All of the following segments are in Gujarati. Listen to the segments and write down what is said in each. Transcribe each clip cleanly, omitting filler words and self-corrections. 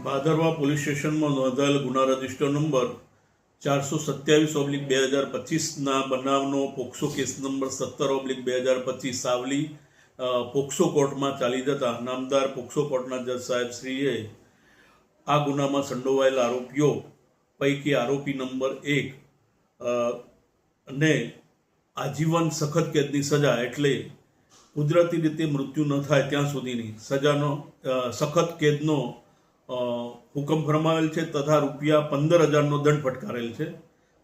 ભાદરવા પોલીસ સ્ટેશનમાં નોંધાયેલ ગુના રજિસ્ટર નંબર 427/2025ના બનાવનો POCSO case number 17/2025 Savli POCSO કોર્ટમાં ચાલી જતા નામદાર પોક્સો કોર્ટના જજ સાહેબ શ્રીએ આ ગુનામાં સંડોવાયેલ આરોપીઓ પૈકી આરોપી નંબર 1 ને આજીવન સખત કેદની સજા એટલે કુદરતી રીતે મૃત્યુ ન થાય ત્યાં સુધીની સજાનો સખત કેદનો હુકમ ફરમાવેલ છે તથા ₹15,000નો દંડ ફટકારેલ છે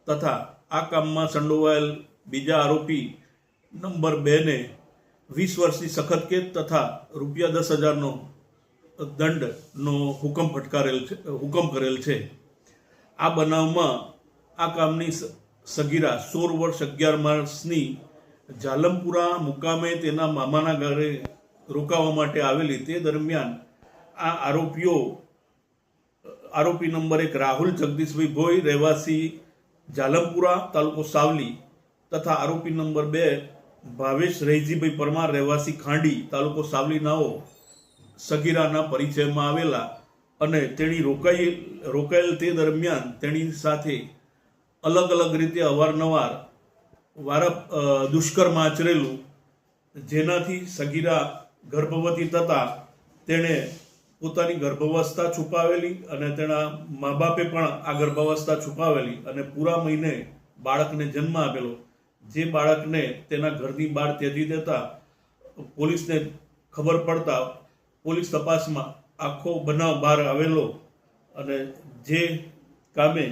તથા આ કામમાં સંડોવાયેલ બીજા આરોપી નંબર 2ને 20 વર્ષની સખત કેદ તથા ₹10,000નો દંડનો હુકમ કરેલ છે. આ બનાવમાં આ કામની સગીરા 16 વર્ષ 11 માસની જાલમપુરા મુકામે તેના મામાના ઘરે રોકાવા માટે આવેલી તે દરમિયાન આ આરોપી નંબર 1 રાહુલ જગદીશભાઈ ભોઈ રહેવાસી જાલમપુરા તાલુકો સાવલી તથા આરોપી નંબર 2 ભાવેશ રહીજીભાઈ પરમાર રહેવાસી ખાંડી તાલુકો સાવલી નાઓ સગીરાના પરિચયમાં આવેલા અને તેણી રોકાયેલ તે દરમિયાન તેની સાથે અલગ અલગ રીતે અવારનવાર દુષ્કર્મ આચરેલું, જેનાથી સગીરા ગર્ભવતી થતાં તેણે પોતાની ગર્ભાવસ્થા છુપાવેલી અને તેના મા બાપે પણ આ ગર્ભાવસ્થા છુપાવેલી અને પૂરા મહિને બાળકને જન્મ આપેલો, જે બાળકને તેના ઘરની બહાર ત્યજી દેતા પોલીસને ખબર પડતા પોલીસ તપાસમાં આખો બનાવ બહાર આવેલો અને જે કામે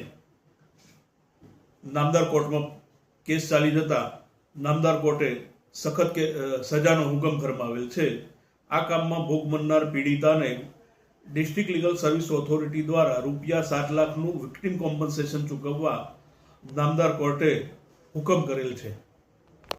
નામદાર કોર્ટમાં કેસ ચાલી જતા નામદાર કોર્ટે સખત સજાનો હુકમ ફરમાવેલ છે. આ કામમાં ભોગ બનનાર પીડિતાને ડિસ્ટ્રિક્ટ લીગલ સર્વિસ ઓથોરિટી દ્વારા ₹7 લાખનું વિક્ટિમ કોમ્પન્સેશન ચૂકવવા નામદાર કોર્ટે હુકમ કરેલ છે.